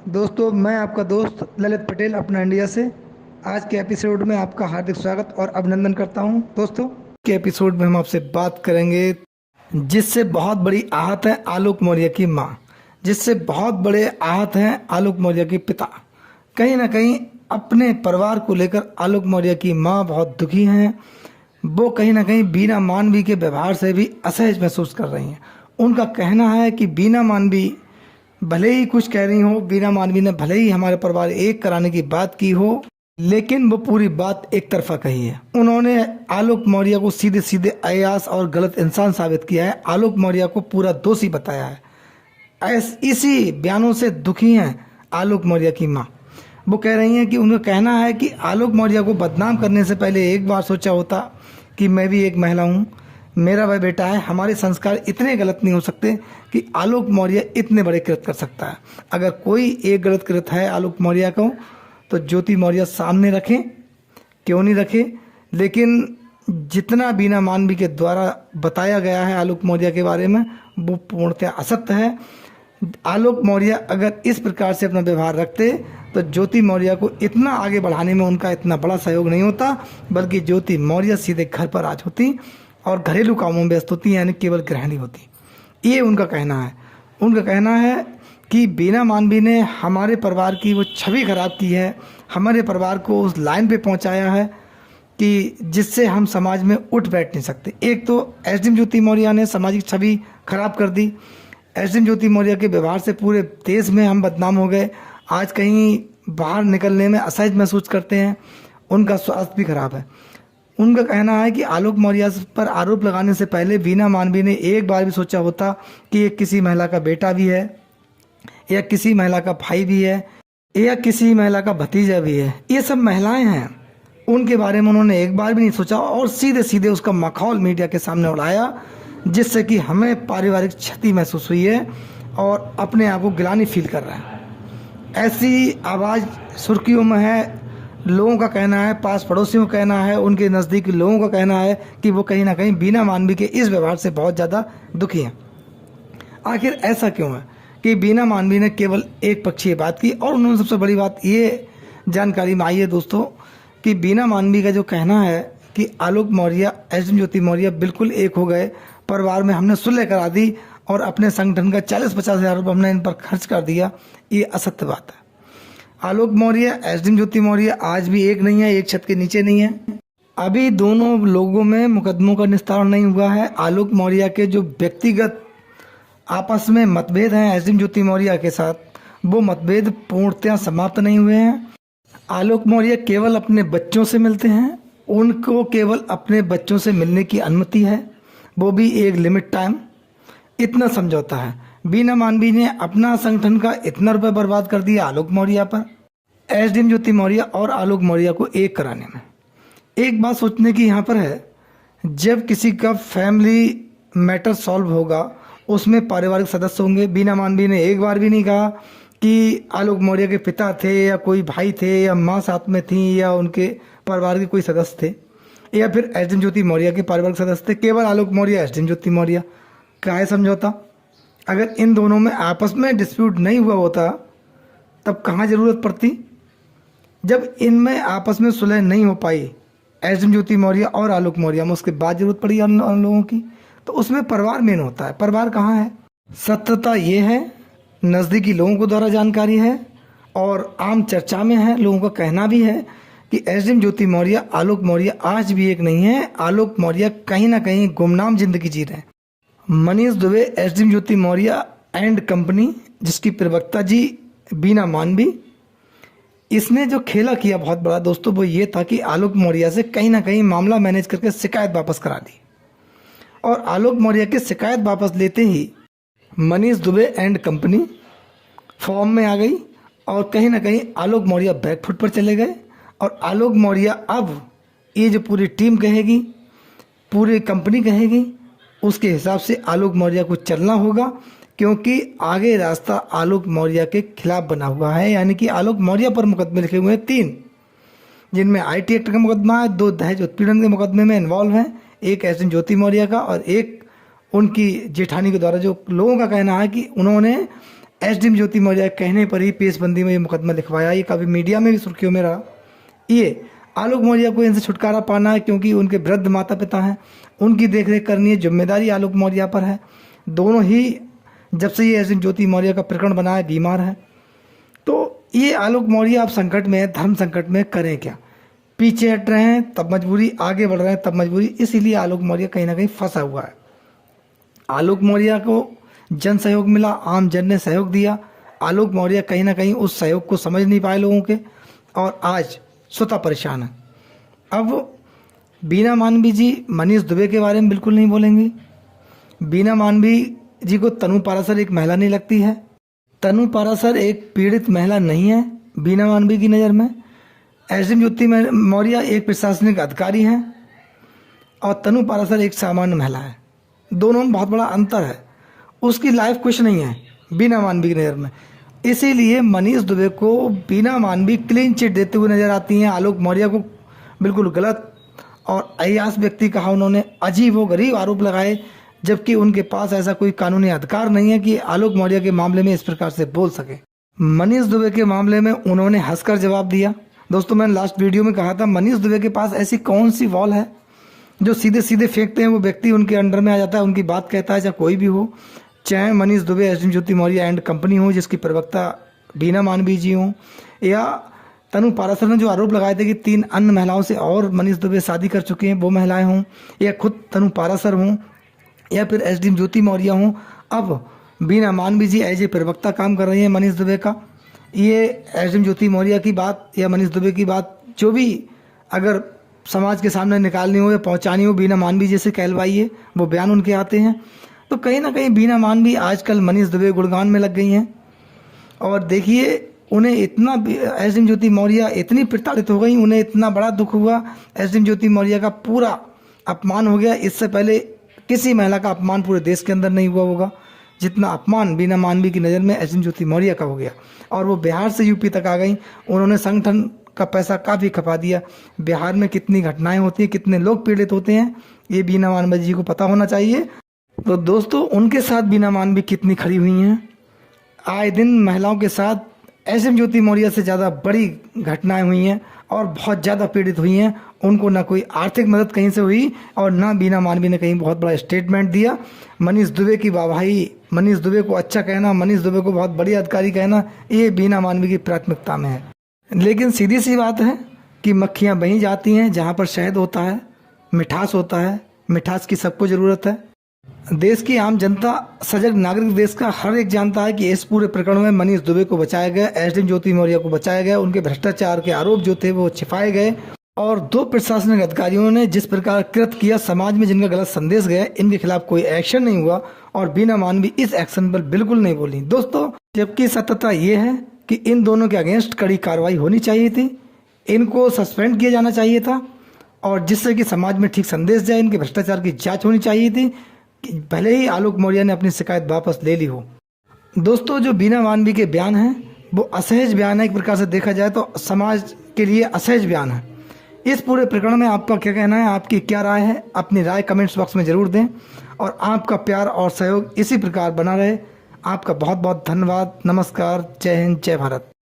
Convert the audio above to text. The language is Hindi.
दोस्तों, मैं आपका दोस्त ललित पटेल अपना इंडिया से आज के एपिसोड में आपका हार्दिक स्वागत और अभिनंदन करता हूं। दोस्तों, के एपिसोड में हम आपसे बात करेंगे जिससे बहुत बड़ी आहत है आलोक मौर्य की मां, जिससे बहुत बड़े आहत हैं आलोक मौर्य के पिता। कहीं ना कहीं अपने परिवार को लेकर आलोक मौर्य की मां बहुत दुखी हैं। वो कहीं ना कहीं बीना मानवी के व्यवहार से भी असहज महसूस कर रही हैं। उनका कहना है कि बीना मानवी भले ही कुछ कह रही हो, बीना मानवी ने भले ही हमारे परिवार एक कराने की बात की हो, लेकिन वो पूरी बात एक तरफा कही है। उन्होंने आलोक मौर्य को सीधे सीधे अयास और गलत इंसान साबित किया है। आलोक मौर्य को पूरा दोषी बताया है। इसी बयानों से दुखी हैं आलोक मौर्य की माँ। वो कह रही हैं कि उनका कहना है कि आलोक मौर्य को बदनाम करने से पहले एक बार सोचा होता कि मैं भी एक महिला हूँ, मेरा वह बेटा है। हमारे संस्कार इतने गलत नहीं हो सकते कि आलोक मौर्य इतने बड़े कृत्य कर सकता है। अगर कोई एक गलत कृत्य है आलोक मौर्य को, तो ज्योति मौर्य सामने रखें, क्यों नहीं रखें। लेकिन जितना बीना मानवी के द्वारा बताया गया है आलोक मौर्य के बारे में, वो पूर्णतः असत्य है। आलोक मौर्य अगर इस प्रकार से अपना व्यवहार रखते तो ज्योति मौर्य को इतना आगे बढ़ाने में उनका इतना बड़ा सहयोग नहीं होता, बल्कि ज्योति मौर्य सीधे घर पर आज होती और घरेलू कामों में व्यस्त होती, यानी केवल गृहिणी होती। ये उनका कहना है। उनका कहना है कि बीना मानवी ने हमारे परिवार की वो छवि खराब की है, हमारे परिवार को उस लाइन पे पहुंचाया है कि जिससे हम समाज में उठ बैठ नहीं सकते। एक तो एसडीएम ज्योति मौर्य ने सामाजिक छवि खराब कर दी। एसडीएम ज्योति मौर्य के व्यवहार से पूरे देश में हम बदनाम हो गए। आज कहीं बाहर निकलने में असहज महसूस करते हैं। उनका स्वास्थ्य भी खराब है। उनका कहना है कि आलोक मौर्य पर आरोप लगाने से पहले बीना मानवी ने एक बार भी सोचा होता कि ये किसी महिला का बेटा भी है, या किसी महिला का भाई भी है, या किसी महिला का भतीजा भी है। ये सब महिलाएं हैं, उनके बारे में उन्होंने एक बार भी नहीं सोचा और सीधे सीधे उसका मखौल मीडिया के सामने उड़ाया, जिससे कि हमें पारिवारिक क्षति महसूस हुई है और अपने आप को गिलानी फील कर रहा है। ऐसी आवाज़ सुर्खियों में है। लोगों का कहना है, पास पड़ोसियों का कहना है, उनके नज़दीकी लोगों का कहना है कि वो कहीं ना कहीं बीना मानवी के इस व्यवहार से बहुत ज़्यादा दुखी हैं। आखिर ऐसा क्यों है कि बीना मानवी ने केवल एक पक्षीय बात की। और उन्होंने सबसे बड़ी बात ये जानकारी में आई है दोस्तों कि बीना मानवी का जो कहना है कि आलोक मौर्य एसडीएम ज्योति मौर्य बिल्कुल एक हो गए, परिवार में हमने सुलह करा दी और अपने संगठन का 40-50 हज़ार रुपये हमने इन पर खर्च कर दिया, ये असत्य बात है। आलोक मौर्य एसडीएम ज्योति मौर्य आज भी एक नहीं है, एक छत के नीचे नहीं है। अभी दोनों लोगों में मुकदमों का निस्तारण नहीं हुआ है। आलोक मौर्य के जो व्यक्तिगत आपस में मतभेद हैं एसडीएम ज्योति मौर्य के साथ, वो मतभेद पूर्णतः समाप्त नहीं हुए हैं। आलोक मौर्य केवल अपने बच्चों से मिलते हैं। उनको केवल अपने बच्चों से मिलने की अनुमति है, वो भी एक लिमिट टाइम। इतना समझौता है। बीना मानवी ने अपना संगठन का इतना रुपये बर्बाद कर दिया आलोक मौर्य पर, एसडीएम ज्योति मौर्य और आलोक मौर्य को एक कराने में। एक बात सोचने की यहाँ पर है, जब किसी का फैमिली मैटर सॉल्व होगा, उसमें पारिवारिक सदस्य होंगे। बीना मानवी ने एक बार भी नहीं कहा कि आलोक मौर्य के पिता थे या कोई भाई थे या माँ साथ में थी या उनके परिवार के कोई सदस्य थे या फिर एसडीएम ज्योति मौर्य के पारिवारिक सदस्य थे। केवल आलोक मौर्य एसडीएम ज्योति मौर्य का है समझौता। अगर इन दोनों में आपस में डिस्प्यूट नहीं हुआ होता तब कहाँ ज़रूरत पड़ती। जब इनमें आपस में सुलह नहीं हो पाई एसडीएम ज्योति मौर्य और आलोक मौर्य में, उसके बाद जरूरत पड़ी उन लोगों की, तो उसमें परिवार मेन होता है। परिवार कहाँ है? सत्यता ये है, नज़दीकी लोगों को द्वारा जानकारी है और आम चर्चा में है। लोगों का कहना भी है कि एसडीएम ज्योति मौर्य आलोक मौर्य आज भी एक नहीं है। आलोक मौर्य कहीं ना कहीं गुमनाम जिंदगी जी रहे हैं। Manish Dubey SDM Jyoti Maurya and company, जिसकी प्रवक्ता जी बीना मानवी, इसने जो खेला किया बहुत बड़ा दोस्तों, वो ये था कि आलोक मौर्य से कहीं ना कहीं मामला मैनेज करके शिकायत वापस करा दी। और आलोक मौर्य की शिकायत वापस लेते ही Manish Dubey and company form में आ गई और कहीं ना कहीं आलोक मौर्य बैकफुट पर चले गए। और आलोक मौर्य अब ये जो पूरी टीम कहेगी, पूरी कंपनी कहेगी, उसके हिसाब से आलोक मौर्य को चलना होगा, क्योंकि आगे रास्ता आलोक मौर्य के खिलाफ बना हुआ है। यानी कि आलोक मौर्य पर मुकदमे लिखे हुए हैं 3, जिनमें आईटी एक्ट का मुकदमा है, 2 दहेज उत्पीड़न के मुकदमे में इन्वॉल्व हैं, एक एसडीएम ज्योति मौर्य का और एक उनकी जेठानी के द्वारा, जो लोगों का कहना है कि उन्होंने एसडीएम ज्योति मौर्य के कहने पर ही पेशबंदी में ये मुकदमा लिखवाया। ये काफ़ी मीडिया में भी सुर्खियों में रहा। ये आलोक मौर्य को इनसे छुटकारा पाना है क्योंकि उनके वृद्ध माता पिता हैं, उनकी देखरेख करनी है, जिम्मेदारी आलोक मौर्य पर है। दोनों ही जब से ये एसडीएम ज्योति मौर्य का प्रकरण बना है बीमार है। तो ये आलोक मौर्य आप संकट में है, धर्म संकट में, करें क्या? पीछे हट रहे हैं तब मजबूरी, आगे बढ़ रहे हैं तब मजबूरी, इसीलिए आलोक मौर्य कहीं ना कहीं फंसा हुआ है। आलोक मौर्य को जन सहयोग मिला, आम जन ने सहयोग दिया। आलोक मौर्य कहीं ना कहीं उस सहयोग को समझ नहीं पाए लोगों के और आज स्वतः परेशान है। अब बीना मानवी जी मनीष दुबे के बारे में बिल्कुल नहीं बोलेंगी। बीना मानवी जी को तनु पाराशर एक महिला नहीं लगती है। तनु पाराशर एक पीड़ित महिला नहीं है बीना मानवी की नज़र में। एसडीएम ज्योति मौर्य एक प्रशासनिक अधिकारी हैं और तनु पाराशर एक सामान्य महिला है। दोनों में बहुत बड़ा अंतर है। उसकी लाइफ कुछ नहीं है बीना मानवी की नज़र में, इसीलिए मनीष दुबे को बीना मानवी क्लीन चिट देते हुए नजर आती हैं। आलोक मौर्य को बिल्कुल गलत और अयास व्यक्ति कहा उन्होंने, अजीब व गरीब आरोप लगाए, जबकि उनके पास ऐसा कोई कानूनी अधिकार नहीं है कि आलोक मौर्य के मामले में इस प्रकार से बोल सके। मनीष दुबे के मामले में उन्होंने हंसकर जवाब दिया। दोस्तों, मैंने लास्ट वीडियो में कहा था मनीष दुबे के पास ऐसी कौन सी वॉल है जो सीधे सीधे फेंकते हैं वो व्यक्ति उनके अंडर में आ जाता है, उनकी बात कहता है, चाहे कोई भी हो, चाहे Manish Dubey SDM Jyoti Maurya and company हो जिसकी प्रवक्ता बीना मानवी जी हों, या तनु पाराशर ने जो आरोप लगाए थे कि 3 अन्य महिलाओं से और मनीष दुबे शादी कर चुके हैं वो महिलाएं हों, या खुद तनु पाराशर हों, या फिर एसडीएम ज्योति मौर्य हों। अब बीना मानवी जी एज ए प्रवक्ता काम कर रही है मनीष दुबे का। ये एसडीएम ज्योति मौर्य की बात या मनीष दुबे की बात जो भी अगर समाज के सामने निकालनी हो या पहुंचानी हो, बीना मानवी जैसे कहलवाइए, वो बयान उनके आते हैं। तो कहीं ना कहीं बीना मानवी आजकल मनीष दुबे गुणगान में लग गई हैं। और देखिए उन्हें इतना, एसडीएम ज्योति मौर्य इतनी प्रताड़ित हो गई, उन्हें इतना बड़ा दुख हुआ, एसडीएम ज्योति मौर्य का पूरा अपमान हो गया। इससे पहले किसी महिला का अपमान पूरे देश के अंदर नहीं हुआ होगा जितना अपमान बीना मानवी की नज़र में एसडीएम ज्योति मौर्य का हो गया। और वो बिहार से यूपी तक आ गई, उन्होंने संगठन का पैसा काफ़ी खपा दिया। बिहार में कितनी घटनाएं होती हैं, कितने लोग पीड़ित होते हैं, ये बीना मानवी जी को पता होना चाहिए। तो दोस्तों, उनके साथ बीना मानवी कितनी खड़ी हुई हैं, आए दिन महिलाओं के साथ एसडीएम ज्योति मौर्य से ज़्यादा बड़ी घटनाएं हुई हैं और बहुत ज़्यादा पीड़ित हुई हैं। उनको ना कोई आर्थिक मदद कहीं से हुई और ना बीना मानवी ने कहीं बहुत बड़ा स्टेटमेंट दिया। मनीष दुबे की वाहवाही, मनीष दुबे को अच्छा कहना, मनीष दुबे को बहुत बड़ी अधिकारी कहना, ये बीना मानवी की प्राथमिकता में है। लेकिन सीधी सी बात है कि मक्खियाँ वहीं जाती हैं जहाँ पर शहद होता है, मिठास होता है। मिठास की सबको ज़रूरत है। देश की आम जनता, सजग नागरिक देश का हर एक जानता है कि इस पूरे प्रकरण में मनीष दुबे को बचाया गया, एसडीएम ज्योति मौर्य को बचाया गया, उनके भ्रष्टाचार के आरोप जो थे वो छिपाए गए। और 2 प्रशासनिक अधिकारियों ने जिस प्रकार कृत किया, समाज में जिनका गलत संदेश गया, इनके खिलाफ कोई एक्शन नहीं हुआ और बीना मानवी इस एक्शन पर बिल्कुल नहीं बोली। दोस्तों, जबकि सत्यता ये है कि इन दोनों के अगेंस्ट कड़ी कार्रवाई होनी चाहिए थी, इनको सस्पेंड किया जाना चाहिए था और जिससे कि समाज में ठीक संदेश जाए। इनके भ्रष्टाचार की जाँच होनी चाहिए थी, भले ही आलोक मौर्य ने अपनी शिकायत वापस ले ली हो। दोस्तों, जो बीना मानवी के बयान हैं वो असहज बयान है, एक प्रकार से देखा जाए तो समाज के लिए असहज बयान है। इस पूरे प्रकरण में आपका क्या कहना है, आपकी क्या राय है? अपनी राय कमेंट्स बॉक्स में ज़रूर दें और आपका प्यार और सहयोग इसी प्रकार बना रहे। आपका बहुत बहुत धन्यवाद। नमस्कार। जय हिंद, जय भारत।